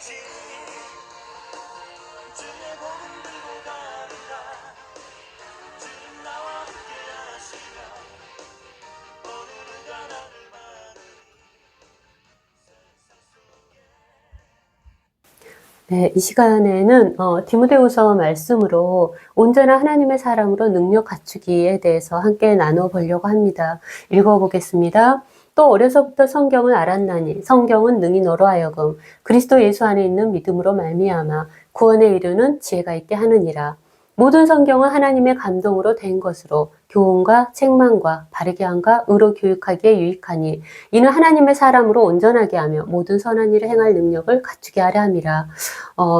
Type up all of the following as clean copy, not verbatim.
주의 복음 들고 갑니다. 주님 나와 함께 하시며 오늘은 가나를 많으니 세상 속에. 네, 이 시간에는 디모데후서 말씀으로 온전한 하나님의 사람으로 능력 갖추기에 대해서 함께 나눠보려고 합니다. 읽어보겠습니다. 또 어려서부터 성경을 알았나니 성경은 능히 너로 하여금 그리스도 예수 안에 있는 믿음으로 말미암아 구원에 이르는 지혜가 있게 하느니라. 모든 성경은 하나님의 감동으로 된 것으로 교훈과 책망과 바르게 함과 의로 교육하기에 유익하니 이는 하나님의 사람으로 온전하게 하며 모든 선한 일을 행할 능력을 갖추게 하려 함이라.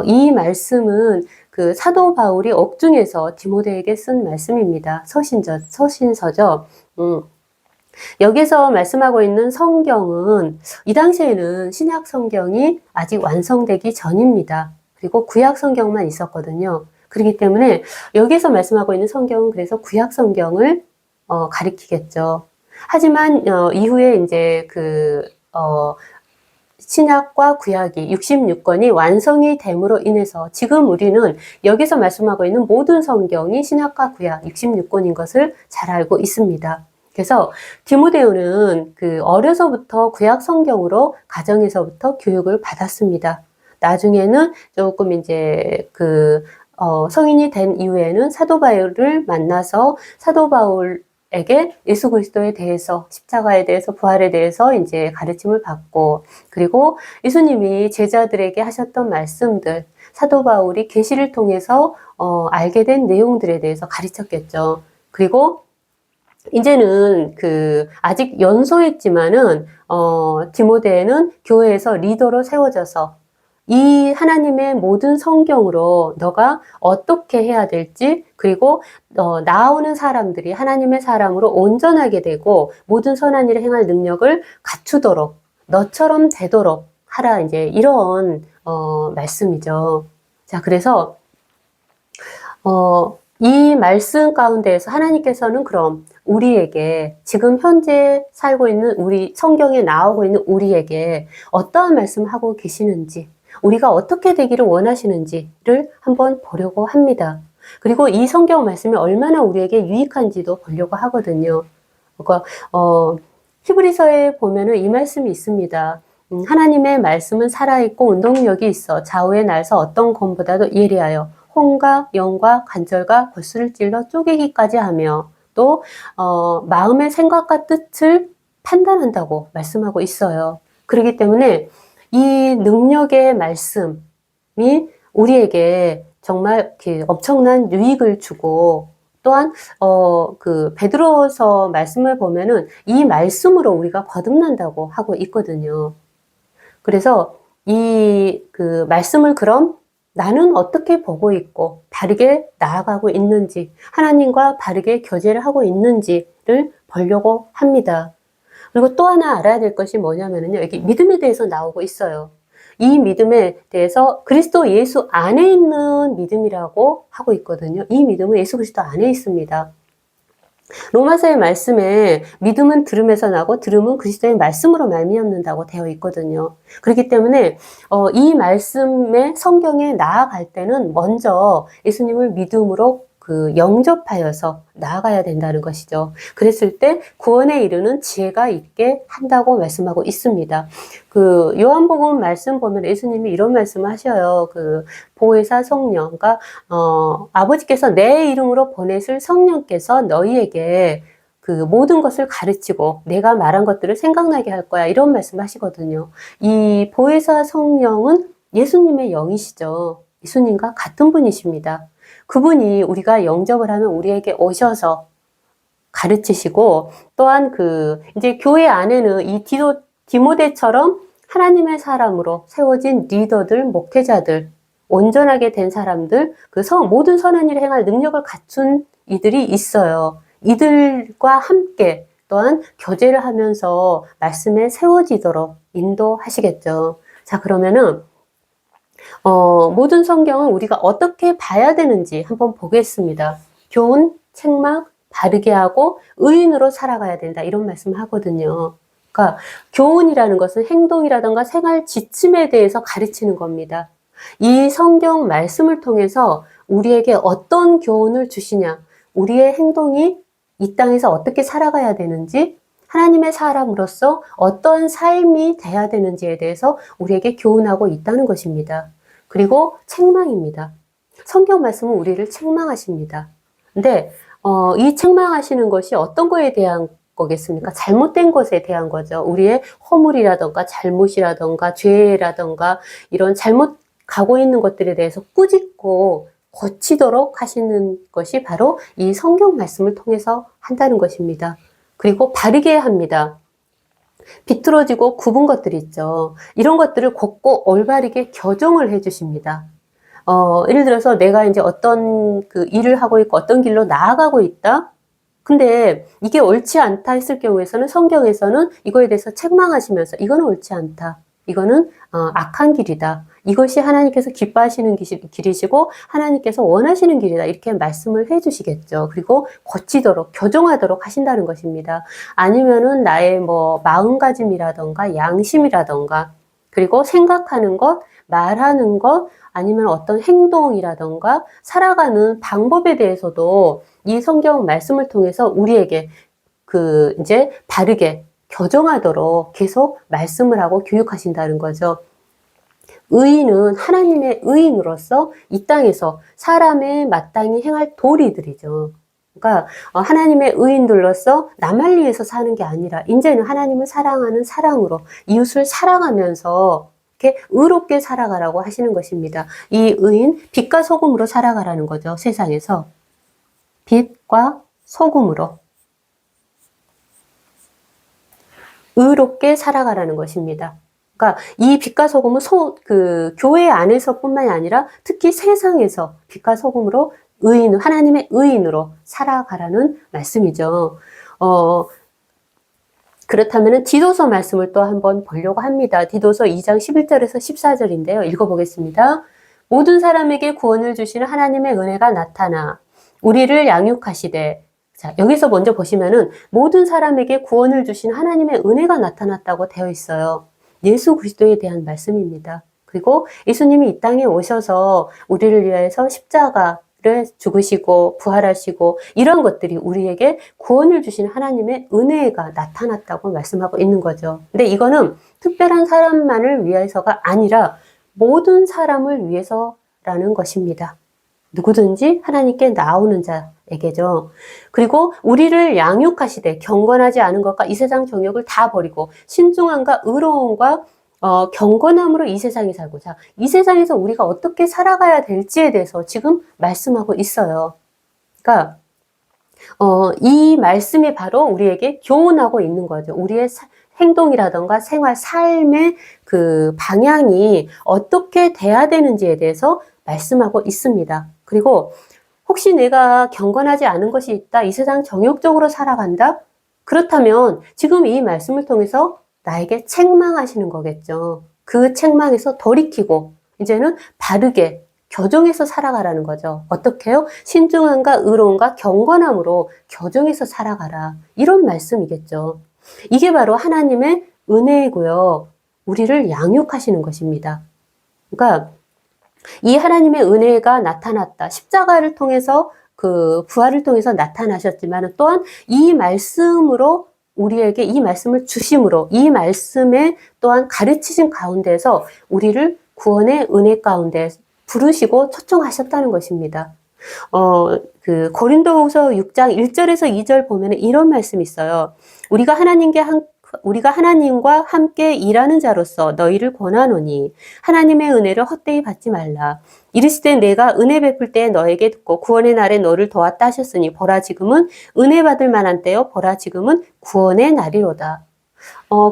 이 말씀은 그 사도 바울이 옥중에서 디모데에게 쓴 말씀입니다. 서신서죠. 여기서 말씀하고 있는 성경은 이 당시에는 신약 성경이 아직 완성되기 전입니다. 그리고 구약 성경만 있었거든요. 그렇기 때문에 여기서 말씀하고 있는 성경은 그래서 구약 성경을 가리키겠죠. 하지만 이후에 이제 신약과 구약이 66권이 완성이 됨으로 인해서 지금 우리는 여기서 말씀하고 있는 모든 성경이 신약과 구약 66권인 것을 잘 알고 있습니다. 그래서 디모데오는 어려서부터 구약 성경으로 가정에서부터 교육을 받았습니다. 나중에는 조금 이제 성인이 된 이후에는 사도 바울을 만나서 사도 바울에게 예수 그리스도에 대해서, 십자가에 대해서, 부활에 대해서 이제 가르침을 받고, 그리고 예수님이 제자들에게 하셨던 말씀들, 사도 바울이 계시를 통해서 알게 된 내용들에 대해서 가르쳤겠죠. 그리고 이제는 아직 연소했지만은 디모데는 교회에서 리더로 세워져서 이 하나님의 모든 성경으로 너가 어떻게 해야 될지, 그리고 나오는 사람들이 하나님의 사람으로 온전하게 되고 모든 선한 일을 행할 능력을 갖추도록 너처럼 되도록 하라, 이제 이런 말씀이죠. 자, 그래서 이 말씀 가운데에서 하나님께서는 그럼 우리에게, 지금 현재 살고 있는 우리, 성경에 나오고 있는 우리에게 어떠한 말씀을 하고 계시는지, 우리가 어떻게 되기를 원하시는지를 한번 보려고 합니다. 그리고 이 성경 말씀이 얼마나 우리에게 유익한지도 보려고 하거든요. 그러니까 히브리서에 보면은 이 말씀이 있습니다. 하나님의 말씀은 살아있고 운동력이 있어 좌우에 날서 어떤 검보다도 예리하여 혼과 영과 관절과 골수를 찔러 쪼개기까지 하며 또 마음의 생각과 뜻을 판단한다고 말씀하고 있어요. 그렇기 때문에 이 능력의 말씀이 우리에게 정말 엄청난 유익을 주고, 또한 베드로서 말씀을 보면은 이 말씀으로 우리가 거듭난다고 하고 있거든요. 그래서 이 말씀을 그럼 나는 어떻게 보고 있고 바르게 나아가고 있는지, 하나님과 바르게 교제를 하고 있는지를 보려고 합니다. 그리고 또 하나 알아야 될 것이 뭐냐면요, 여기 믿음에 대해서 나오고 있어요. 이 믿음에 대해서 그리스도 예수 안에 있는 믿음이라고 하고 있거든요. 이 믿음은 예수 그리스도 안에 있습니다. 로마서의 말씀에 믿음은 들음에서 나고 들음은 그리스도의 말씀으로 말미암는다고 되어 있거든요. 그렇기 때문에 이 말씀의 성경에 나아갈 때는 먼저 예수님을 믿음으로 영접하여서 나아가야 된다는 것이죠. 그랬을 때 구원에 이르는 지혜가 있게 한다고 말씀하고 있습니다. 요한복음 말씀 보면 예수님이 이런 말씀을 하셔요. 보혜사 성령, 그러니까 아버지께서 내 이름으로 보내실 성령께서 너희에게 모든 것을 가르치고 내가 말한 것들을 생각나게 할 거야, 이런 말씀을 하시거든요. 이 보혜사 성령은 예수님의 영이시죠. 예수님과 같은 분이십니다. 그분이 우리가 영접을 하면 우리에게 오셔서 가르치시고, 또한 이제 교회 안에는 이 디모데처럼 하나님의 사람으로 세워진 리더들, 목회자들, 온전하게 된 사람들, 모든 선한 일을 행할 능력을 갖춘 이들이 있어요. 이들과 함께 또한 교제를 하면서 말씀에 세워지도록 인도하시겠죠. 자, 그러면은 모든 성경은 우리가 어떻게 봐야 되는지 한번 보겠습니다. 교훈, 책망, 바르게 하고 의인으로 살아가야 된다, 이런 말씀을 하거든요. 그러니까 교훈이라는 것은 행동이라든가 생활 지침에 대해서 가르치는 겁니다. 이 성경 말씀을 통해서 우리에게 어떤 교훈을 주시냐, 우리의 행동이 이 땅에서 어떻게 살아가야 되는지, 하나님의 사람으로서 어떤 삶이 돼야 되는지에 대해서 우리에게 교훈하고 있다는 것입니다. 그리고 책망입니다. 성경 말씀은 우리를 책망하십니다. 근데 이 책망하시는 것이 어떤 거에 대한 거겠습니까? 잘못된 것에 대한 거죠. 우리의 허물이라던가 잘못이라던가 죄라던가 이런 잘못 가고 있는 것들에 대해서 꾸짖고 고치도록 하시는 것이 바로 이 성경 말씀을 통해서 한다는 것입니다. 그리고 바르게 합니다. 비뚤어지고 굽은 것들 있죠. 이런 것들을 곱고 올바르게 교정을 해 주십니다. 예를 들어서 내가 이제 어떤 그 일을 하고 있고 어떤 길로 나아가고 있다? 근데 이게 옳지 않다 했을 경우에서는 성경에서는 이거에 대해서 책망하시면서 이거는 옳지 않다. 이거는 악한 길이다. 이것이 하나님께서 기뻐하시는 길이시고 하나님께서 원하시는 길이다. 이렇게 말씀을 해 주시겠죠. 그리고 고치도록, 교정하도록 하신다는 것입니다. 아니면은 나의 뭐 마음가짐이라던가 양심이라던가 그리고 생각하는 것, 말하는 것, 아니면 어떤 행동이라던가 살아가는 방법에 대해서도 이 성경 말씀을 통해서 우리에게 이제 바르게 교정하도록 계속 말씀을 하고 교육하신다는 거죠. 의인은 하나님의 의인으로서 이 땅에서 사람의 마땅히 행할 도리들이죠. 그러니까 하나님의 의인들로서 나만 위해서 사는 게 아니라 이제는 하나님을 사랑하는 사랑으로 이웃을 사랑하면서 이렇게 의롭게 살아가라고 하시는 것입니다. 이 의인, 빛과 소금으로 살아가라는 거죠. 세상에서. 빛과 소금으로. 의롭게 살아가라는 것입니다. 그러니까 이 빛과 소금은 교회 안에서뿐만이 아니라 특히 세상에서 빛과 소금으로 하나님의 의인으로 살아가라는 말씀이죠. 그렇다면 디도서 말씀을 또 한번 보려고 합니다. 디도서 2장 11절에서 14절인데요. 읽어보겠습니다. 모든 사람에게 구원을 주시는 하나님의 은혜가 나타나 우리를 양육하시되, 자, 여기서 먼저 보시면은 모든 사람에게 구원을 주신 하나님의 은혜가 나타났다고 되어 있어요. 예수 그리스도에 대한 말씀입니다. 그리고 예수님이 이 땅에 오셔서 우리를 위해서 십자가를 죽으시고 부활하시고 이런 것들이 우리에게 구원을 주신 하나님의 은혜가 나타났다고 말씀하고 있는 거죠. 근데 이거는 특별한 사람만을 위해서가 아니라 모든 사람을 위해서라는 것입니다. 누구든지 하나님께 나오는 자에게죠. 그리고 우리를 양육하시되 경건하지 않은 것과 이 세상 정욕을 다 버리고 신중함과 의로움과 경건함으로 이 세상에 살고, 자, 이 세상에서 우리가 어떻게 살아가야 될지에 대해서 지금 말씀하고 있어요. 그러니까 이 말씀이 바로 우리에게 교훈하고 있는 거죠. 우리의 행동이라던가 생활, 삶의 그 방향이 어떻게 돼야 되는지에 대해서 말씀하고 있습니다. 그리고 혹시 내가 경건하지 않은 것이 있다, 이 세상 정욕적으로 살아간다? 그렇다면 지금 이 말씀을 통해서 나에게 책망하시는 거겠죠. 그 책망에서 돌이키고 이제는 바르게 교정해서 살아가라는 거죠. 어떻게요? 신중함과 의로움과 경건함으로 교정해서 살아가라. 이런 말씀이겠죠. 이게 바로 하나님의 은혜이고요. 우리를 양육하시는 것입니다. 그러니까 이 하나님의 은혜가 나타났다. 십자가를 통해서 그 부활을 통해서 나타나셨지만 또한 이 말씀으로 우리에게 이 말씀을 주심으로 이 말씀에 또한 가르치신 가운데서 우리를 구원의 은혜 가운데 부르시고 초청하셨다는 것입니다. 고린도후서 6장 1절에서 2절 보면 이런 말씀이 있어요. 우리가 하나님과 함께 일하는 자로서 너희를 권하노니 하나님의 은혜를 헛되이 받지 말라. 이르시되 내가 은혜 베풀 때에 너에게 듣고 구원의 날에 너를 도왔다 하셨으니 보라 지금은 은혜 받을 만한 때요 보라 지금은 구원의 날이로다.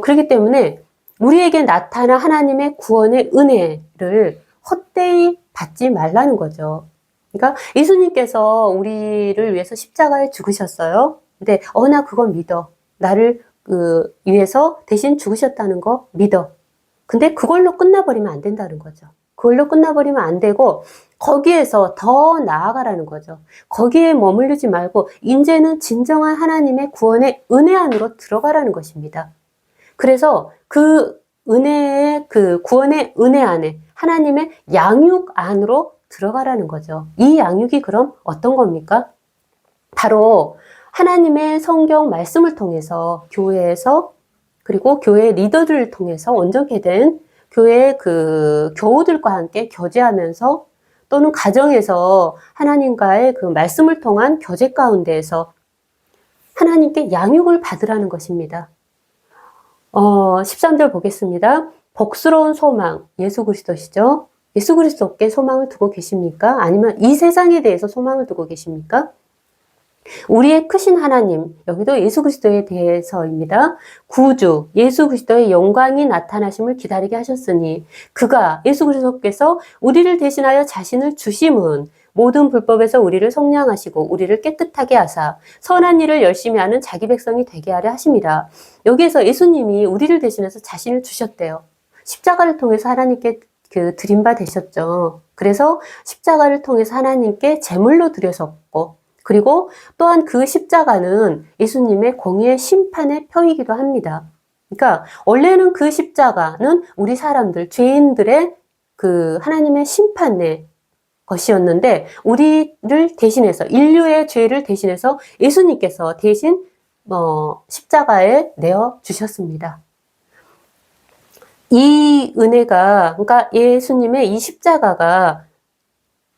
그렇기 때문에 우리에게 나타난 하나님의 구원의 은혜를 헛되이 받지 말라는 거죠. 그러니까 예수님께서 우리를 위해서 십자가에 죽으셨어요. 근데 나 그거 믿어. 나를 위해서 대신 죽으셨다는 거 믿어. 근데 그걸로 끝나버리면 안 된다는 거죠. 그걸로 끝나버리면 안 되고 거기에서 더 나아가라는 거죠. 거기에 머무르지 말고 이제는 진정한 하나님의 구원의 은혜 안으로 들어가라는 것입니다. 그래서 그 은혜의 그 구원의 은혜 안에 하나님의 양육 안으로 들어가라는 거죠. 이 양육이 그럼 어떤 겁니까? 바로 하나님의 성경 말씀을 통해서 교회에서 그리고 교회 리더들을 통해서 온전케 된 교회 그 교우들과 함께 교제하면서 또는 가정에서 하나님과의 그 말씀을 통한 교제 가운데에서 하나님께 양육을 받으라는 것입니다. 13절 보겠습니다. 복스러운 소망, 예수 그리스도시죠. 예수 그리스도께 소망을 두고 계십니까? 아니면 이 세상에 대해서 소망을 두고 계십니까? 우리의 크신 하나님, 여기도 예수 그리스도에 대해서입니다. 구주, 예수 그리스도의 영광이 나타나심을 기다리게 하셨으니 그가, 예수 그리스도께서 우리를 대신하여 자신을 주심은 모든 불법에서 우리를 속량하시고 우리를 깨끗하게 하사 선한 일을 열심히 하는 자기 백성이 되게 하려 하심이라. 여기에서 예수님이 우리를 대신해서 자신을 주셨대요. 십자가를 통해서 하나님께 그 드린 바 되셨죠. 그래서 십자가를 통해서 하나님께 제물로 드려졌고, 그리고 또한 그 십자가는 예수님의 공의의 심판의 표이기도 합니다. 그러니까 원래는 그 십자가는 우리 사람들, 죄인들의 그 하나님의 심판의 것이었는데 우리를 대신해서 인류의 죄를 대신해서 예수님께서 대신 십자가에 내어 주셨습니다. 이 은혜가 그러니까 예수님의 이 십자가가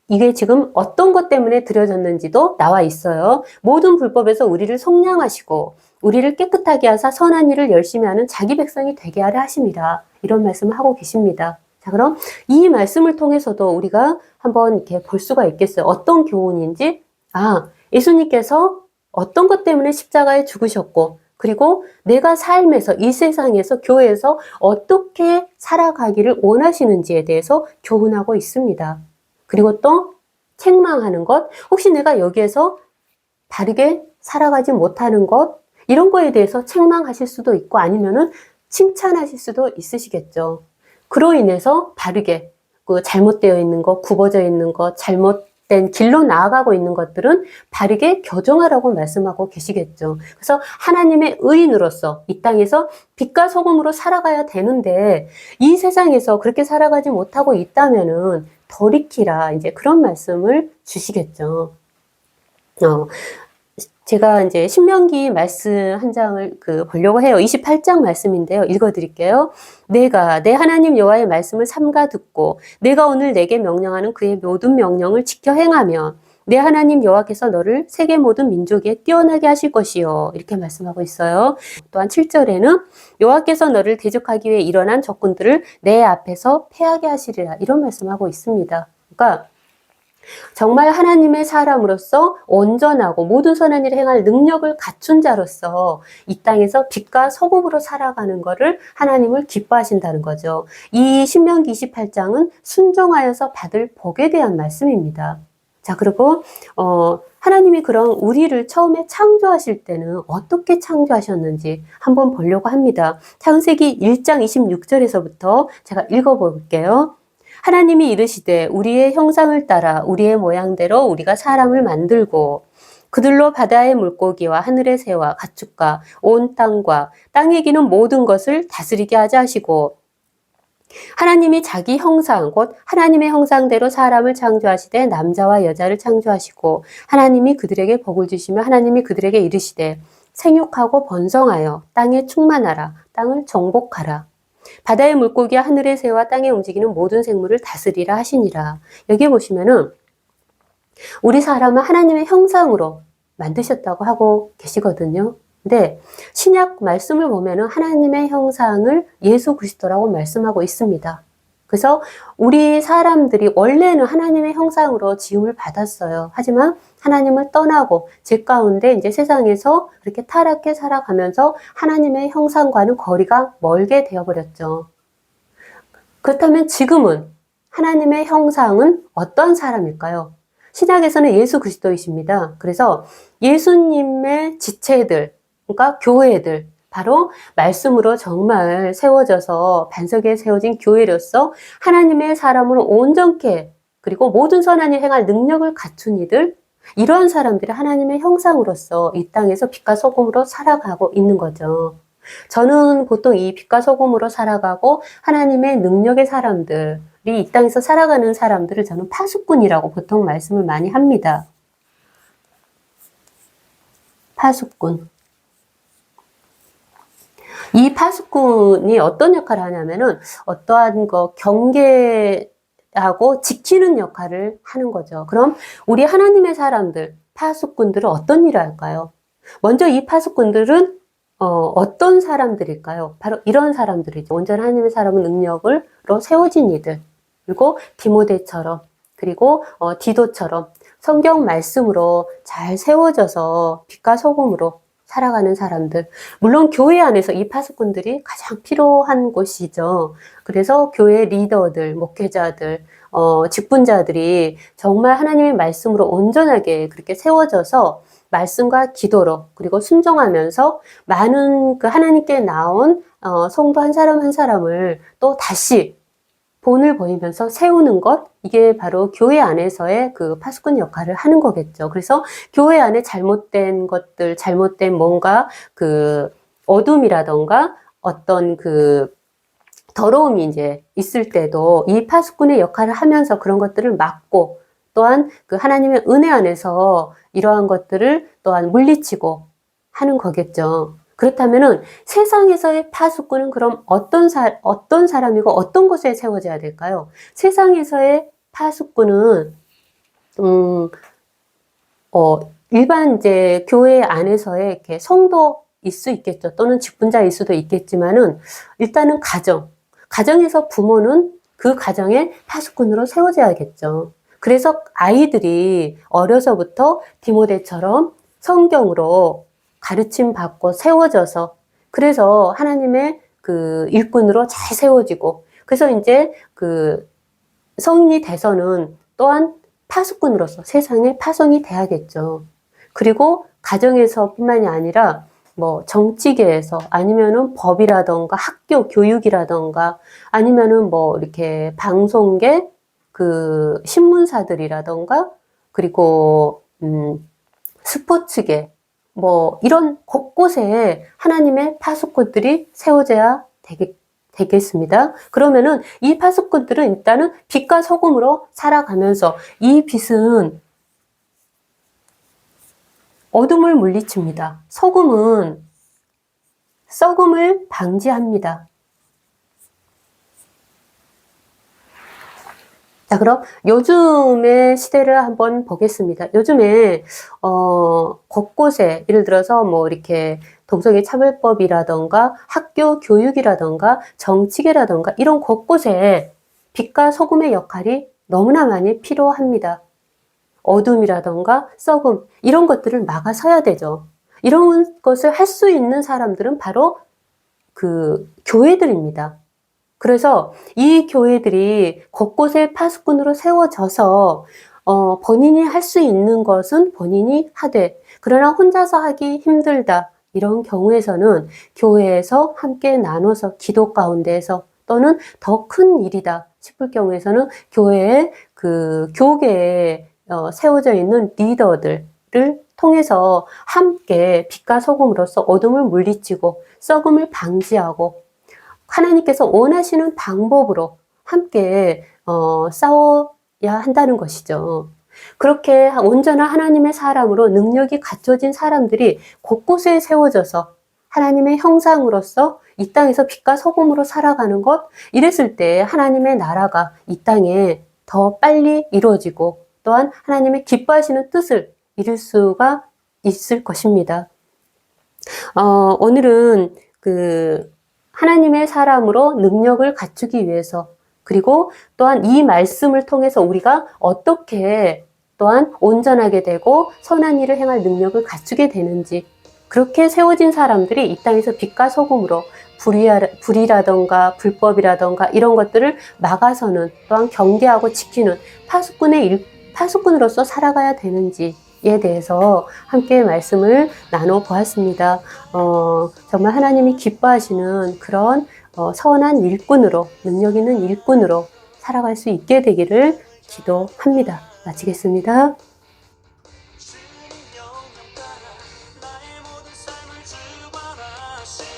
이게 지금 어떤 것 때문에 드려졌는지도 나와 있어요. 모든 불법에서 우리를 속량하시고 우리를 깨끗하게 하사 선한 일을 열심히 하는 자기 백성이 되게 하려 하심이라. 이런 말씀을 하고 계십니다. 자, 그럼 이 말씀을 통해서도 우리가 한번 이렇게 볼 수가 있겠어요. 어떤 교훈인지. 예수님께서 어떤 것 때문에 십자가에 죽으셨고, 그리고 내가 삶에서, 이 세상에서, 교회에서 어떻게 살아가기를 원하시는지에 대해서 교훈하고 있습니다. 그리고 또 책망하는 것, 혹시 내가 여기에서 바르게 살아가지 못하는 것, 이런 거에 대해서 책망하실 수도 있고 아니면은 칭찬하실 수도 있으시겠죠. 그로 인해서 바르게 그 잘못되어 있는 것, 굽어져 있는 것, 잘못된 길로 나아가고 있는 것들은 바르게 교정하라고 말씀하고 계시겠죠. 그래서 하나님의 의인으로서 이 땅에서 빛과 소금으로 살아가야 되는데 이 세상에서 그렇게 살아가지 못하고 있다면은 돌이키라, 이제 그런 말씀을 주시겠죠. 제가 이제 신명기 말씀 한 장을 보려고 해요. 28장 말씀인데요. 읽어드릴게요. 내가 내 하나님 여호와의 말씀을 삼가 듣고 내가 오늘 내게 명령하는 그의 모든 명령을 지켜 행하면 내 하나님 여호와께서 너를 세계 모든 민족에 뛰어나게 하실 것이요. 이렇게 말씀하고 있어요. 또한 7절에는 여호와께서 너를 대적하기 위해 일어난 적군들을 내 앞에서 패하게 하시리라. 이런 말씀하고 있습니다. 그러니까 정말 하나님의 사람으로서 온전하고 모든 선한 일을 행할 능력을 갖춘 자로서 이 땅에서 빛과 소금으로 살아가는 것을 하나님을 기뻐하신다는 거죠. 이 신명기 28장은 순종하여서 받을 복에 대한 말씀입니다. 자, 그리고 하나님이 그럼 우리를 처음에 창조하실 때는 어떻게 창조하셨는지 한번 보려고 합니다. 창세기 1장 26절에서부터 제가 읽어볼게요. 하나님이 이르시되 우리의 형상을 따라 우리의 모양대로 우리가 사람을 만들고 그들로 바다의 물고기와 하늘의 새와 가축과 온 땅과 땅에 기는 모든 것을 다스리게 하자 하시고 하나님이 자기 형상 곧 하나님의 형상대로 사람을 창조하시되 남자와 여자를 창조하시고 하나님이 그들에게 복을 주시며 하나님이 그들에게 이르시되 생육하고 번성하여 땅에 충만하라 땅을 정복하라 바다의 물고기와 하늘의 새와 땅에 움직이는 모든 생물을 다스리라 하시니라. 여기 보시면은 우리 사람은 하나님의 형상으로 만드셨다고 하고 계시거든요. 근데 신약 말씀을 보면은 하나님의 형상을 예수 그리스도라고 말씀하고 있습니다. 그래서 우리 사람들이 원래는 하나님의 형상으로 지음을 받았어요. 하지만 하나님을 떠나고 죄 가운데 이제 세상에서 그렇게 타락해 살아가면서 하나님의 형상과는 거리가 멀게 되어버렸죠. 그렇다면 지금은 하나님의 형상은 어떤 사람일까요? 신약에서는 예수 그리스도이십니다. 그래서 예수님의 지체들, 그러니까 교회들, 바로 말씀으로 정말 세워져서 반석에 세워진 교회로서 하나님의 사람으로 온전케 그리고 모든 선한 일 행할 능력을 갖춘 이들, 이러한 사람들이 하나님의 형상으로서 이 땅에서 빛과 소금으로 살아가고 있는 거죠. 저는 보통 이 빛과 소금으로 살아가고 하나님의 능력의 사람들이 이 땅에서 살아가는 사람들을 저는 파수꾼이라고 보통 말씀을 많이 합니다. 파수꾼. 이 파수꾼이 어떤 역할을 하냐면은 어떠한 거 경계하고 지키는 역할을 하는 거죠. 그럼 우리 하나님의 사람들, 파수꾼들은 어떤 일을 할까요? 먼저 이 파수꾼들은 어떤 사람들일까요? 바로 이런 사람들이죠. 온전한 하나님의 사람은 능력으로 세워진 이들. 그리고 디모데처럼, 그리고 디도처럼 성경 말씀으로 잘 세워져서 빛과 소금으로 살아가는 사람들. 물론 교회 안에서 이 파수꾼들이 가장 필요한 곳이죠. 그래서 교회 리더들, 목회자들, 직분자들이 정말 하나님의 말씀으로 온전하게 그렇게 세워져서 말씀과 기도로 그리고 순종하면서 많은 그 하나님께 나온 성도 한 사람 한 사람을 또 다시 본을 보이면서 세우는 것, 이게 바로 교회 안에서의 그 파수꾼 역할을 하는 거겠죠. 그래서 교회 안에 잘못된 것들, 잘못된 뭔가 그 어둠이라던가 어떤 그 더러움이 이제 있을 때도 이 파수꾼의 역할을 하면서 그런 것들을 막고 또한 그 하나님의 은혜 안에서 이러한 것들을 또한 물리치고 하는 거겠죠. 그렇다면은 세상에서의 파수꾼은 그럼 어떤 사람이고 어떤 곳에 세워져야 될까요? 세상에서의 파수꾼은 일반 이제 교회 안에서의 이렇게 성도일 수 있겠죠. 또는 직분자일 수도 있겠지만은 일단은 가정에서 부모는 그 가정의 파수꾼으로 세워져야겠죠. 그래서 아이들이 어려서부터 디모데처럼 성경으로 가르침 받고 세워져서 그래서 하나님의 그 일꾼으로 잘 세워지고 그래서 이제 그 성인이 돼서는 또한 파수꾼으로서 세상에 파송이 돼야겠죠. 그리고 가정에서뿐만이 아니라 뭐 정치계에서 아니면은 법이라던가 학교 교육이라던가 아니면은 뭐 이렇게 방송계 그 신문사들이라던가 그리고 스포츠계 뭐 이런 곳곳에 하나님의 파수꾼들이 세워져야 되겠습니다. 그러면은 이 파수꾼들은 일단은 빛과 소금으로 살아가면서 이 빛은 어둠을 물리칩니다. 소금은 썩음을 방지합니다. 자, 그럼 요즘의 시대를 한번 보겠습니다. 요즘에 곳곳에 예를 들어서 뭐 이렇게 동성애 차별법이라던가 학교 교육이라던가 정치계라던가 이런 곳곳에 빛과 소금의 역할이 너무나 많이 필요합니다. 어둠이라던가 썩음 이런 것들을 막아서야 되죠. 이런 것을 할 수 있는 사람들은 바로 그 교회들입니다. 그래서 이 교회들이 곳곳에 파수꾼으로 세워져서 본인이 할 수 있는 것은 본인이 하되 그러나 혼자서 하기 힘들다 이런 경우에서는 교회에서 함께 나눠서 기도 가운데에서 또는 더 큰 일이다 싶을 경우에서는 교회의 그 교계에 세워져 있는 리더들을 통해서 함께 빛과 소금으로서 어둠을 물리치고 썩음을 방지하고 하나님께서 원하시는 방법으로 함께 싸워야 한다는 것이죠. 그렇게 온전한 하나님의 사람으로 능력이 갖춰진 사람들이 곳곳에 세워져서 하나님의 형상으로서 이 땅에서 빛과 소금으로 살아가는 것, 이랬을 때 하나님의 나라가 이 땅에 더 빨리 이루어지고 또한 하나님의 기뻐하시는 뜻을 이룰 수가 있을 것입니다. 오늘은 하나님의 사람으로 능력을 갖추기 위해서 그리고 또한 이 말씀을 통해서 우리가 어떻게 또한 온전하게 되고 선한 일을 행할 능력을 갖추게 되는지 그렇게 세워진 사람들이 이 땅에서 빛과 소금으로 불이라던가 불법이라던가 이런 것들을 막아서는 또한 경계하고 지키는 파수꾼으로서 살아가야 되는지에 대해서 함께 말씀을 나눠보았습니다. 정말 하나님이 기뻐하시는 그런 선한 일꾼으로 능력 있는 일꾼으로 살아갈 수 있게 되기를 기도합니다. 마치겠습니다. 주님 영영 따라 나의 모든 삶을 주관하시는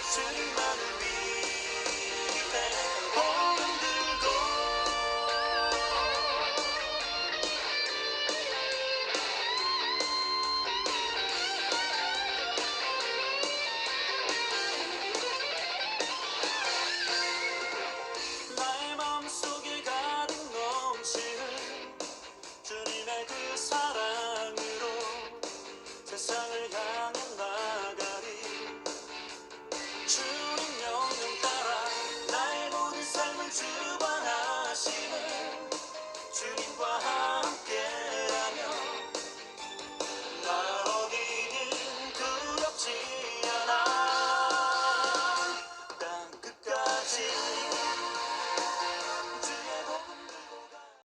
주님